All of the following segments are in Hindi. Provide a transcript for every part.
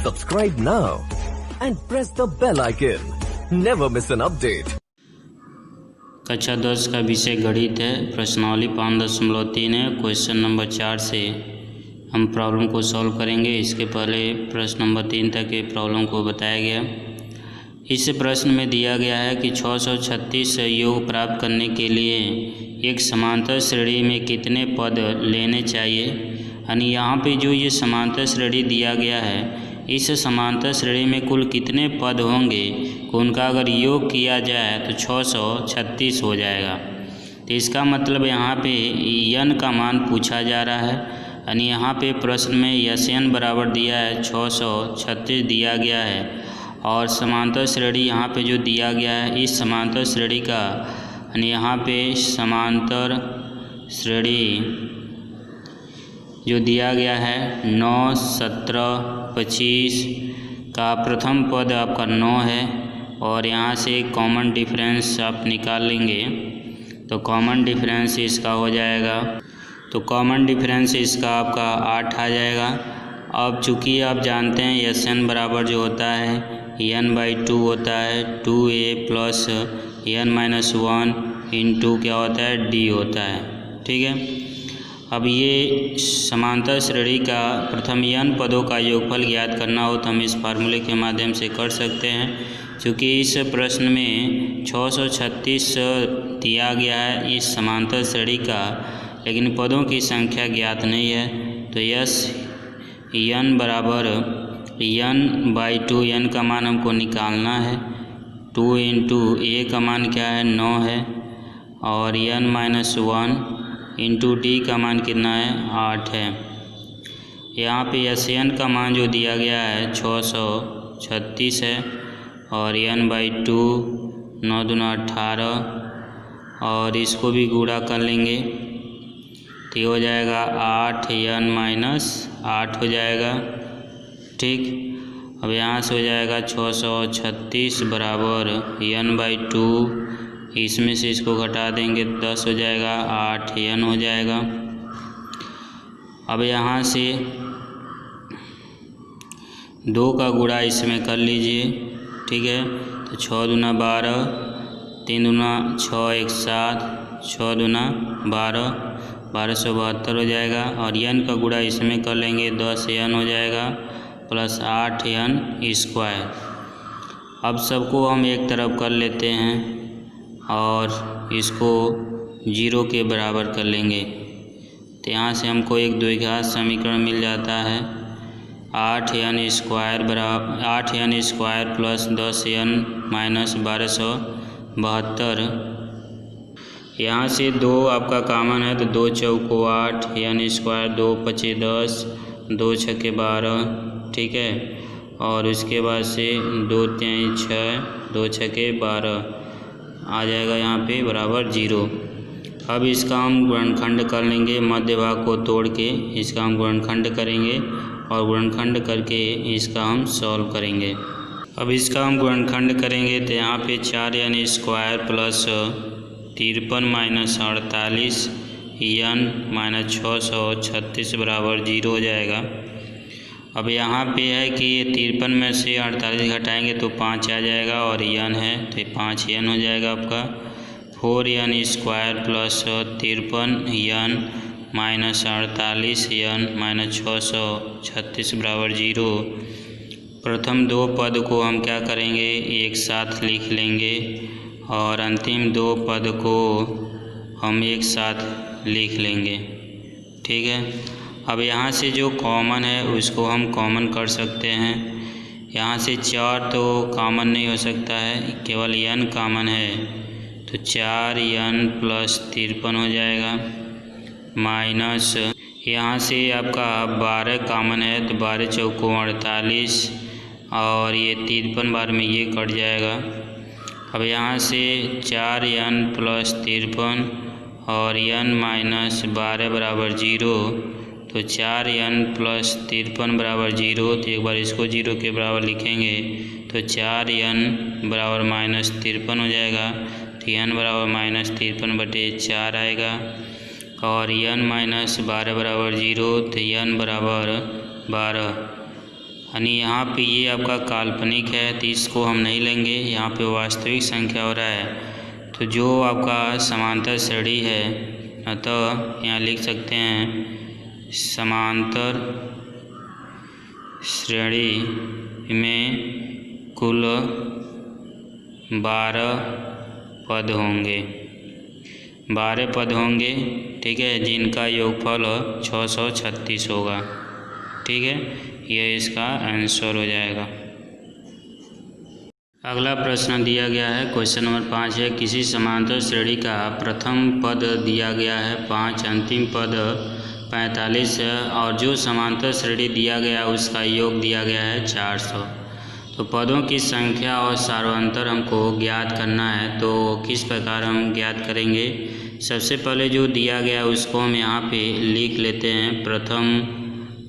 Subscribe now and press the bell icon. Never miss an update. कक्षा 10 का विषय गणित है। प्रश्नावली 5.3 है। क्वेश्चन नंबर 4 से हम प्रॉब्लम को सॉल्व करेंगे। इसके पहले प्रश्न नंबर 3 तक के प्रॉब्लम को बताया गया। इस प्रश्न में दिया गया है कि 636 योग प्राप्त करने के लिए एक समांतर श्रेणी में कितने पद लेने चाहिए। यानी यहाँ पे जो ये समांतर श्रेणी दिया गया है, इस समांतर श्रेणी में कुल कितने पद होंगे, उनका अगर योग किया जाए तो 636 हो जाएगा। तो इसका मतलब यहाँ पे n का मान पूछा जा रहा है। यानी यहाँ पे प्रश्न में Sn बराबर दिया है 636 दिया गया है, और समांतर श्रेणी यहाँ पे जो दिया गया है, इस समांतर श्रेणी का यानी यहाँ पे समांतर श्रेणी जो दिया गया है 9, 17, 25 का प्रथम पद आपका 9 है, और यहाँ से कॉमन डिफरेंस आप निकाल लेंगे तो कॉमन डिफरेंस इसका हो जाएगा, तो कॉमन डिफरेंस इसका आपका 8 आ जाएगा। अब चूँकि आप जानते हैं Sn बराबर जो होता है n/2 होता है, 2a प्लस n-1 इंटू क्या होता है d होता है। ठीक है। अब ये समांतर श्रेणी का प्रथम n पदों का योगफल ज्ञात करना हो तो हम इस फार्मूले के माध्यम से कर सकते हैं। क्योंकि इस प्रश्न में 636 दिया गया है इस समांतर श्रेणी का, लेकिन पदों की संख्या ज्ञात नहीं है, तो n बराबर n/2, n का मान हमको निकालना है। 2 इंटू a का मान क्या है 9 है, और n-1 इंटू डी का मान कितना है 8 है। यहाँ पे Sn का मान जो दिया गया है 636 है, और n/2 9 दूना 18, और इसको भी गुणा कर लेंगे तो ये हो जाएगा 8n-8 हो जाएगा। ठीक। अब यहाँ से हो जाएगा 636 बराबर n/2, इसमें से इसको घटा देंगे 10 हो जाएगा, 8n हो जाएगा। अब यहाँ से 2 का गुणा इसमें कर लीजिए। ठीक है। तो 6 दूना 12, 3 दूना 6, 1 7, 6 दूना 12, 1272 हो जाएगा, और n का गुणा इसमें कर लेंगे 10n हो जाएगा प्लस 8n²। अब सबको हम एक तरफ कर लेते हैं और इसको 0 के बराबर कर लेंगे, तो यहाँ से हमको एक द्विघात समीकरण मिल जाता है। 8n² बराबर 8n² प्लस 10n माइनस 1272। यहाँ से 2 आपका कॉमन है तो 2 चौको 8, n², 2 पचे 10, 2 छके 12। ठीक है। और उसके बाद से 2 3 6, 2 छके 12 आ जाएगा यहाँ पे बराबर 0। अब इसका हम गुणनखंड कर लेंगे, मध्य भाग को तोड़ के इसका हम गुणनखंड करेंगे, और गुणनखंड करके इसका हम सॉल्व करेंगे। अब इसका हम गुणनखंड करेंगे तो यहाँ पे 4n² plus 53 minus 48 n minus 636 बराबर 0 हो जाएगा। अब यहाँ पे है कि 53 में से 48 घटाएंगे तो 5 आ जाएगा, और n है तो 5n हो जाएगा आपका। 4n² plus 53n minus 48n minus 636 बराबर 0। प्रथम 2 पद को हम क्या करेंगे, एक साथ लिख लेंगे, और अंतिम 2 पद को हम एक साथ लिख लेंगे। ठीक है। अब यहाँ से जो कॉमन है उसको हम कॉमन कर सकते हैं। यहाँ से 4 तो कॉमन नहीं हो सकता है, केवल n कॉमन है, तो 4n प्लस 53 हो जाएगा, माइनस यहाँ से आपका 12 कॉमन है तो 12 चौको 48, और ये 53 बार में ये कट जाएगा। अब यहाँ से 4n प्लस 53 और n-12 बराबर 0, तो 4n प्लस 53 बराबर 0, तो एक बार इसको 0 के बराबर लिखेंगे तो 4n बराबर -53 हो जाएगा। तो n बराबर -53/4 आएगा, और n-12 बराबर 0, तो n बराबर 12 यानी यहाँ पे ये आपका काल्पनिक है तो इसको हम नहीं लेंगे, यहाँ पे वास्तविक संख्या हो रहा है। तो जो आपका समांतर श्रेणी है, अतः यहाँ लिख सकते हैं समांतर श्रेणी में कुल 12 पद होंगे, 12 पद होंगे, ठीक है, जिनका योगफल 636 होगा, ठीक है, यह इसका आंसर हो जाएगा। अगला प्रश्न दिया गया है, क्वेश्चन नंबर 5 है, किसी समांतर श्रेणी का प्रथम पद दिया गया है 5, अंतिम पद 45 है और जो समांतर श्रेणी दिया गया उसका योग दिया गया है 400। तो पदों की संख्या और सार्वंतर हमको ज्ञात करना है। तो किस प्रकार हम ज्ञात करेंगे? सबसे पहले जो दिया गया उसको हम यहाँ पे लिख लेते हैं।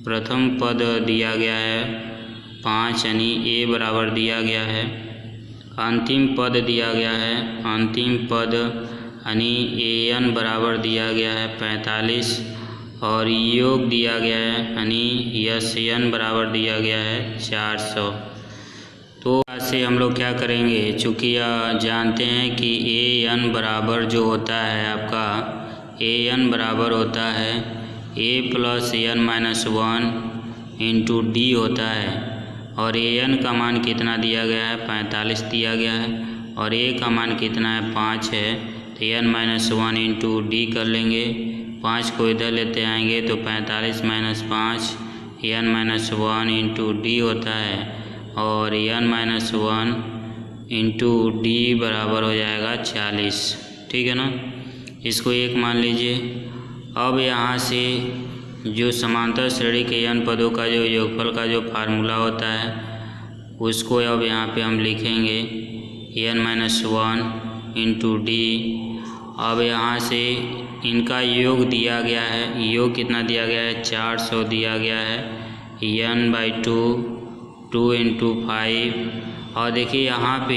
प्रथम पद दिया गया है 5 यानी ए बराबर दिया गया है। अंतिम पद दिया गया है, अंतिम पद यानी ए एन बराबर दिया गया है 45 और योग दिया गया है यानी यस एन बराबर दिया गया है 400। तो ऐसे हम लोग क्या करेंगे, चूँकि जानते हैं कि ए एन बराबर जो होता है आपका ए एन बराबर होता है a plus n minus 1 into d होता है और ए एन का मान कितना दिया गया है 45 दिया गया है और ए का मान कितना है 5 है। तो एन माइनस 1 इंटू डी कर लेंगे, 5 को इधर लेते आएंगे तो 45 minus 5 n minus 1 into d होता है और एन माइनस 1 इंटू डी बराबर हो जाएगा 40, ठीक है ना। इसको 1 मान लीजिए। अब यहाँ से जो समांतर श्रेणी के एन पदों का जो योगफल का जो फार्मूला होता है उसको अब यहाँ पे हम लिखेंगे एन माइनस 1 इंटू डी। अब यहाँ से इनका योग दिया गया है, योग कितना दिया गया है 400 दिया गया है, एन बाई 2 इंटू 5 और देखिए यहाँ पे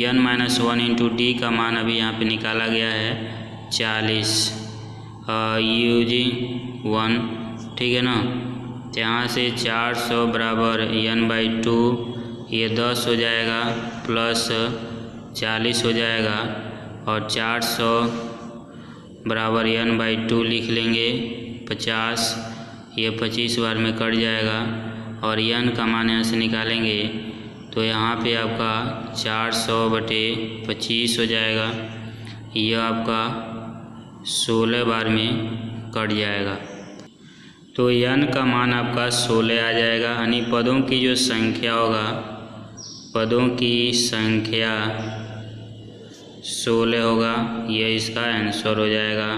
एन माइनस 1 इंटू डी का मान अभी यहाँ पे निकाला गया है 40 यूजिंग 1, ठीक है ना। तो यहाँ से 400 बराबर एन बाई 2 ये 10 हो जाएगा प्लस 40 हो जाएगा और 400 बराबर एन बाई 2 लिख लेंगे 50, ये 25 बार में कट जाएगा और एन का मान यहाँ से निकालेंगे तो यहाँ पे आपका 400/25 हो जाएगा, यह आपका 16 बार में कट जाएगा। तो एन का मान आपका 16 आ जाएगा, यानी पदों की जो संख्या होगा, पदों की संख्या 16 होगा, यह इसका आंसर हो जाएगा।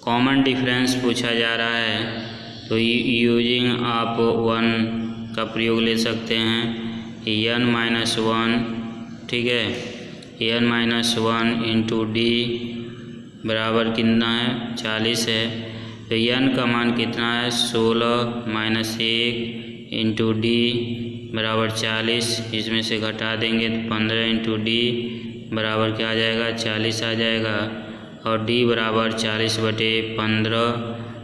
कॉमन डिफरेंस पूछा जा रहा है तो यूजिंग आप 1 का प्रयोग ले सकते हैं, एन माइनस 1, ठीक है, एन माइनस 1 इंटू डी बराबर कितना है 40 है। तो एन का मान कितना है 16 माइनस 1 इंटू डी बराबर 40, इसमें से घटा देंगे तो 15 इंटू डी बराबर क्या आ जाएगा 40 आ जाएगा और डी बराबर 40/15।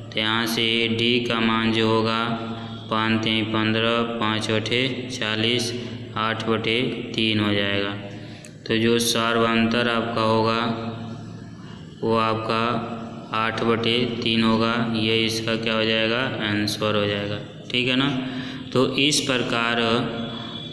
तो यहाँ से डी का मान जो होगा 5×3=15, 5/40, 8/3 हो जाएगा। तो जो सार्वंतर आपका होगा वो आपका 8/3 होगा, ये इसका क्या हो जाएगा आंसर हो जाएगा, ठीक है ना। तो इस प्रकार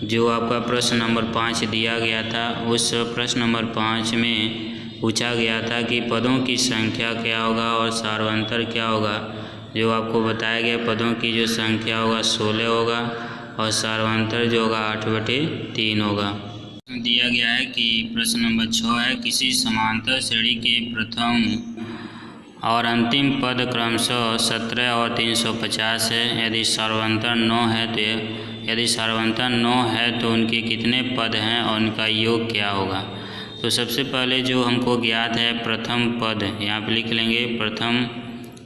जो आपका प्रश्न नंबर 5 दिया गया था उस प्रश्न नंबर 5 में पूछा गया था कि पदों की संख्या क्या होगा और सार्वंतर क्या होगा। जो आपको बताया गया पदों की जो संख्या होगा 16 होगा और सार्वंतर जो होगा 8/3 होगा। दिया गया है कि प्रश्न नंबर 6 है, किसी समांतर श्रेणी के प्रथम और अंतिम पद क्रमशः 17 और 350 है। यदि सार्वंतर 9 है तो यदि सार्वंतर 9 है तो उनके कितने पद हैं और उनका योग क्या होगा। तो सबसे पहले जो हमको ज्ञात है प्रथम पद, यहाँ पे लिख लेंगे प्रथम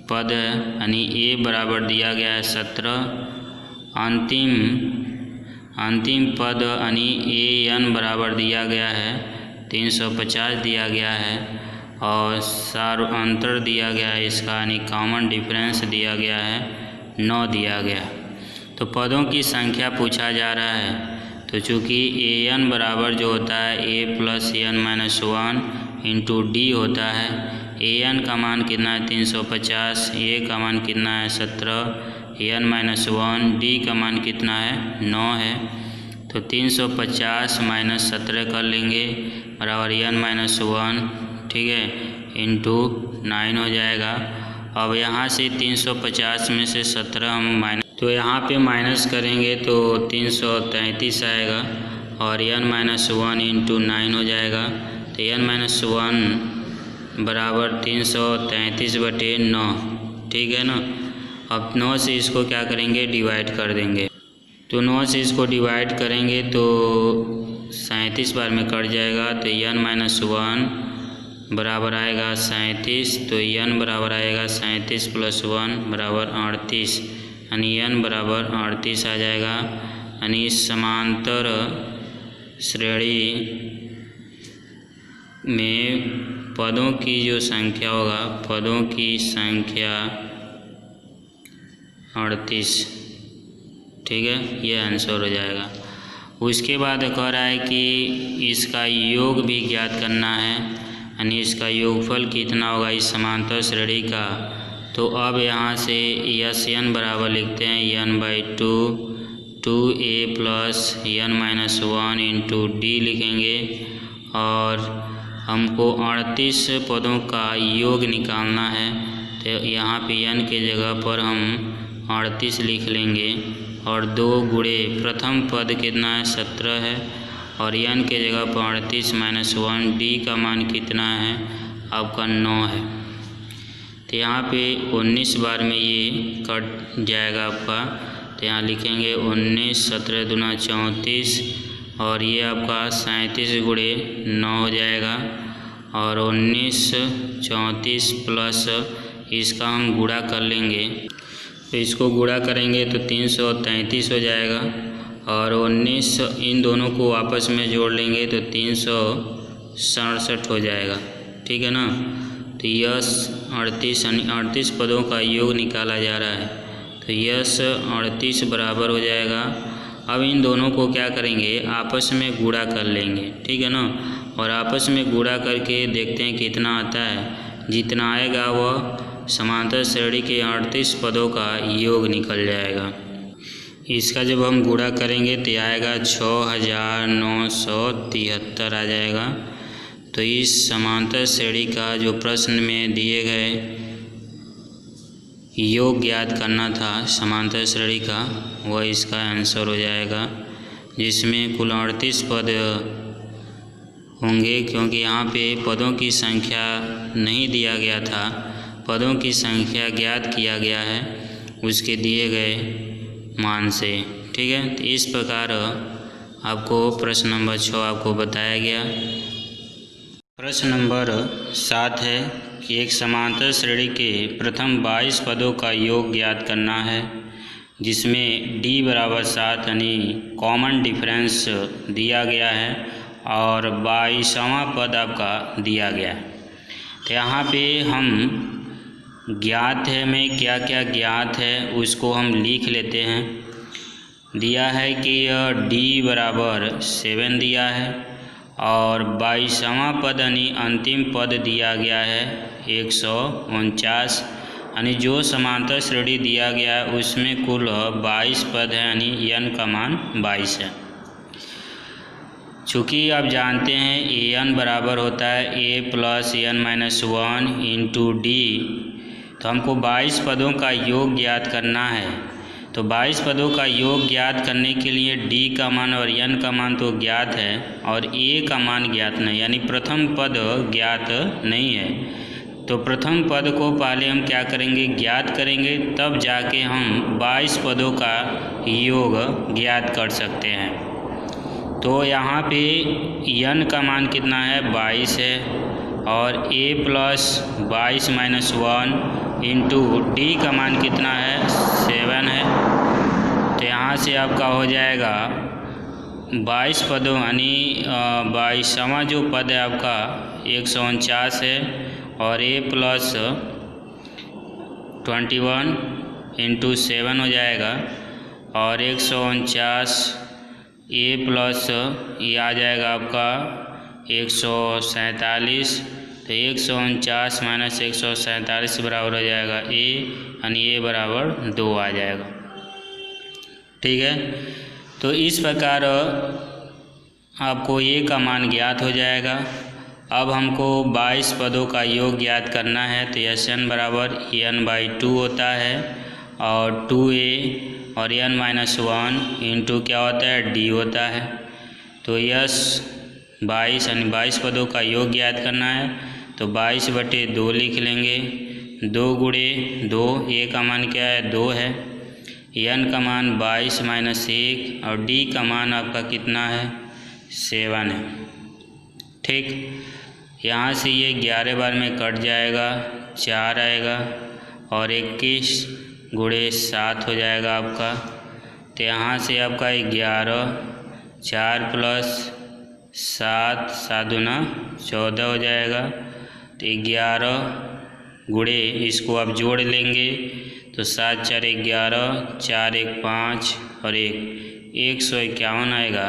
पद यानी ए बराबर दिया गया है 17, अंतिम पद यानी ए एन बराबर दिया गया है 350 दिया गया है और सार्वंतर दिया गया है इसका यानी कॉमन डिफरेंस दिया गया है 9 दिया गया। तो पदों की संख्या पूछा जा रहा है, तो चूँकि an बराबर जो होता है a plus n minus 1 into d होता है। an का मान कितना है 350, a का मान कितना है 17, n माइनस 1, डी का मान कितना है 9 है। तो 350 माइनस 17 कर लेंगे बराबर n माइनस 1, ठीक है, इंटू 9 हो जाएगा। अब यहाँ से 350 में से 17 हम माइनस, तो यहाँ पे माइनस करेंगे तो 333 आएगा और n माइनस 1 इंटू 9 हो जाएगा। तो n माइनस 1 बराबर 333/9, ठीक है ना। अब 9 से इसको क्या करेंगे डिवाइड कर देंगे, तो 9 से इसको डिवाइड करेंगे तो 37 बार में कट जाएगा। तो n माइनस 1 बराबर आएगा 37, तो n बराबर आएगा 37 प्लस 1 बराबर 38, यानी n बराबर 38 आ जाएगा। यानी समांतर श्रेणी में पदों की जो संख्या होगा, पदों की संख्या 38, ठीक है, ये आंसर हो जाएगा। उसके बाद कह रहा है कि इसका योग भी ज्ञात करना है, यानी इसका योगफल कितना होगा इस समांतर श्रेणी का। तो अब यहाँ से n बराबर लिखते हैं n/2 2a plus n minus 1 into D लिखेंगे और हमको 38 पदों का योग निकालना है। तो यहाँ पे n के जगह पर हम 38 लिख लेंगे और 2 गुणे प्रथम पद कितना है 17 है और n के जगह पर 38 माइनस 1, डी का मान कितना है आपका 9 है। तो यहाँ पे 19 बार में ये कट जाएगा आपका। तो यहाँ लिखेंगे 19, 17 दूना 34 और ये आपका 37 गुणे 9 हो जाएगा और 19 34 प्लस इसका हम गुणा कर लेंगे, तो इसको गुणा करेंगे तो 333 हो जाएगा और 19 इन दोनों को आपस में जोड़ लेंगे तो 367 हो जाएगा, ठीक है ना। तो यस 38 यानी 38 पदों का योग निकाला जा रहा है। तो यस 38 बराबर हो जाएगा। अब इन दोनों को क्या करेंगे आपस में गुणा कर लेंगे, ठीक है ना, और आपस में गुणा करके देखते हैं कितना आता है। जितना आएगा वह समांतर श्रेणी के 38 पदों का योग निकल जाएगा। इसका जब हम गुणा करेंगे तो आएगा 6973 आ जाएगा। तो इस समांतर श्रेणी का जो प्रश्न में दिए गए योग ज्ञात करना था समांतर श्रेणी का, वह इसका आंसर हो जाएगा, जिसमें कुल 38 पद होंगे। क्योंकि यहाँ पे पदों की संख्या नहीं दिया गया था, पदों की संख्या ज्ञात किया गया है उसके दिए गए मान से, ठीक है। तो इस प्रकार आपको प्रश्न नंबर 6 आपको बताया गया। प्रश्न नंबर 7 है कि एक समांतर श्रेणी के प्रथम 22 पदों का योग ज्ञात करना है, जिसमें d बराबर 7 यानी कॉमन डिफरेंस दिया गया है और 22वां पद आपका दिया गया है। तो यहाँ पे हम ज्ञात है में क्या क्या ज्ञात है उसको हम लिख लेते हैं। दिया है कि d बराबर 7 दिया है और 22वां पद यानी अंतिम पद दिया गया है 149, यानी जो समांतर श्रेणी दिया गया है उसमें कुल 22 पद है, यानी n का मान 22 है। चूँकि आप जानते हैं an बराबर होता है a plus n minus 1 into D, तो हमको 22 पदों का योग ज्ञात करना है। तो 22 पदों का योग ज्ञात करने के लिए d का मान और n का मान तो ज्ञात है और a का मान ज्ञात नहीं, यानी प्रथम पद ज्ञात नहीं है। तो प्रथम पद को पहले हम क्या करेंगे ज्ञात करेंगे, तब जाके हम 22 पदों का योग ज्ञात कर सकते हैं। तो यहाँ पे n का मान कितना है 22 है और a plus 22 minus 1 into D का मान कितना है 7 है। तो यहाँ से आपका हो जाएगा 22 पदों यानी 22वां जो पद है आपका 149 है और a प्लस 21 इंटू 7 हो जाएगा और 149 ए प्लस ये आ जाएगा आपका 147। तो 149 माइनस 147 बराबर हो जाएगा ए, यानी ए बराबर 2 आ जाएगा। ठीक है, तो इस प्रकार आपको ए का मान ज्ञात हो जाएगा। अब हमको 22 पदों का योग ज्ञात करना है, तो Sn बराबर n/2 होता है और 2a और n-1 इंटू क्या होता है d होता है। तो यस 22 यानी 22 पदों का योग ज्ञात करना है, तो 22/2 लिख लेंगे। 2 गुणे 2, a का मान क्या है 2 है, n का मान 22 माइनस 1 और d का मान आपका कितना है 7 है। ठीक, यहाँ से ये 11 बार में कट जाएगा, 4 आएगा और 21 गुणे 7 हो जाएगा आपका। तो यहाँ से आपका 11, 4 प्लस 7, 7 दूना 14 हो जाएगा। तो 11 गुणे इसको आप जोड़ लेंगे तो 7 4 11, 4 1 5 और 151 आएगा।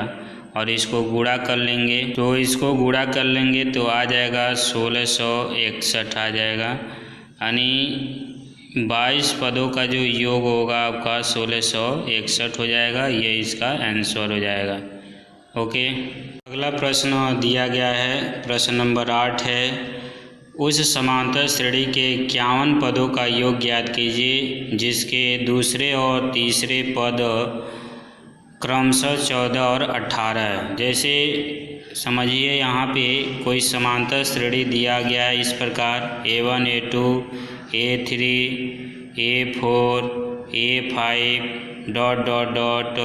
और इसको गुणा कर लेंगे, तो इसको गुणा कर लेंगे तो आ जाएगा 1661 आ जाएगा, यानी 22 पदों का जो योग होगा आपका 1661 हो जाएगा। ये इसका आंसर हो जाएगा। ओके, अगला प्रश्न दिया गया है, प्रश्न नंबर 8 है, उस समांतर श्रेणी के 51 पदों का योग ज्ञात कीजिए जिसके दूसरे और तीसरे पद क्रमशः 14 और 18 है। जैसे समझिए यहाँ पे कोई समांतर श्रेणी दिया गया है इस प्रकार A1 A2 A3 A4 A5 dot dot dot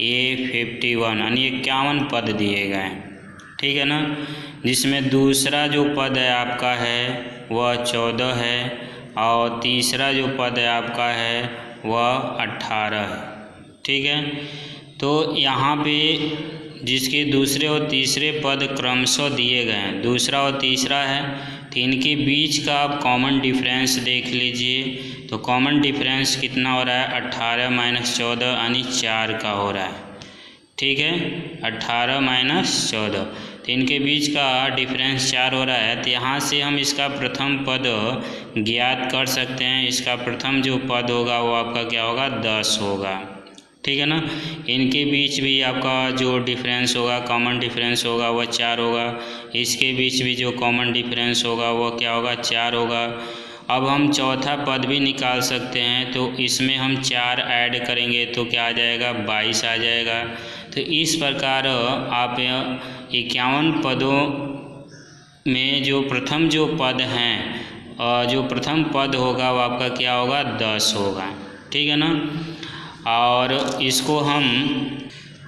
A51, यानी 51 पद दिए गए हैं। ठीक है ना, जिसमें दूसरा जो पद है आपका है वह 14 है और तीसरा जो पद है आपका है वह 18 है। ठीक है, तो यहाँ पे जिसके दूसरे और तीसरे पद क्रमशः दिए गए हैं, दूसरा और तीसरा है, तो इनके बीच का आप कॉमन डिफरेंस देख लीजिए। तो कॉमन डिफरेंस कितना हो रहा है 18 माइनस 14 यानी 4 का हो रहा है। ठीक है, 18 माइनस 14, तो इनके बीच का डिफरेंस 4 हो रहा है। तो यहाँ से हम इसका प्रथम पद ज्ञात कर सकते हैं। इसका प्रथम जो पद होगा वो आपका क्या होगा 10 होगा। ठीक है ना, इनके बीच भी आपका जो डिफरेंस होगा कॉमन डिफरेंस होगा वह 4 होगा, इसके बीच भी जो कॉमन डिफरेंस होगा वह क्या होगा 4 होगा। अब हम चौथा पद भी निकाल सकते हैं, तो इसमें हम 4 ऐड करेंगे तो क्या आ जाएगा 22 आ जाएगा। तो इस प्रकार आप 51 पदों में जो प्रथम जो पद हैं, जो प्रथम पद होगा वो आपका क्या होगा 10 होगा। ठीक है ना, और इसको हम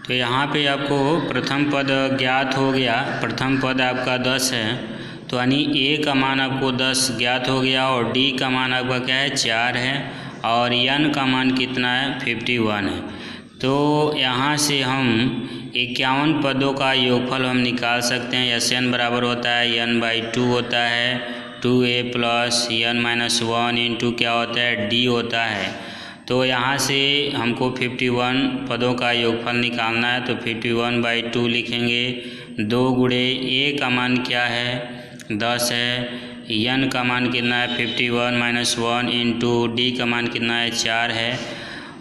तो यहाँ पे आपको प्रथम पद ज्ञात हो गया, प्रथम पद आपका 10 है, तो यानी ए का मान आपको 10 ज्ञात हो गया और डी का मान आपका क्या है 4 है और एन का मान कितना है 51 है। तो यहाँ से हम 51 पदों का योगफल हम निकाल सकते हैं। Sn बराबर होता है n/2 होता है 2a प्लस n-1 इंटू क्या होता है d होता है। तो यहाँ से हमको 51 पदों का योगफल निकालना है, तो 51/2 लिखेंगे। 2 गुणे a का मान क्या है 10 है, n का मान कितना है 51 माइनस 1 इंटू d का मान कितना है 4 है।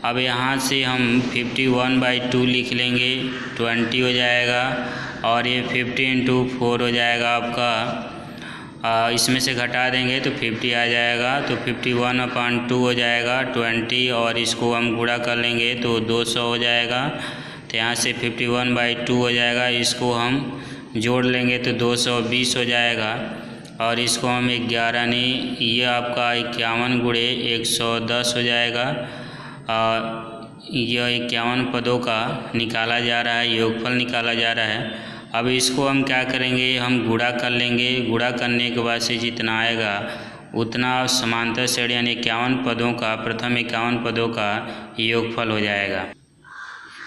अब यहाँ से हम 51/2 लिख लेंगे, 20 हो जाएगा और ये 50 इंटू 4 हो जाएगा आपका, इसमें से घटा देंगे तो 50 आ जाएगा। तो 51/2 हो जाएगा 20 और इसको हम गुणा कर लेंगे तो 200 हो जाएगा। तो यहाँ से 51/2 हो जाएगा, इसको हम जोड़ लेंगे तो 220 हो जाएगा और इसको हम 11 नहीं, ये आपका 51 गुणे 110 हो जाएगा। यह 51 पदों का निकाला जा रहा है, योगफल निकाला जा रहा है। अब इसको हम क्या करेंगे, हम गुणा कर लेंगे। गुणा करने के बाद से जितना आएगा उतना समांतर श्रेणी यानी 51 पदों का, प्रथम 51 पदों का योगफल हो जाएगा।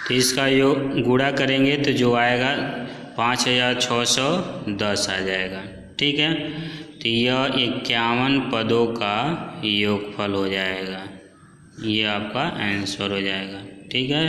तो इसका योग गुणा करेंगे तो जो आएगा 5610 आ जाएगा। ठीक है, तो यह 51 पदों का योगफल हो जाएगा, ये आपका आंसर हो जाएगा। ठीक है।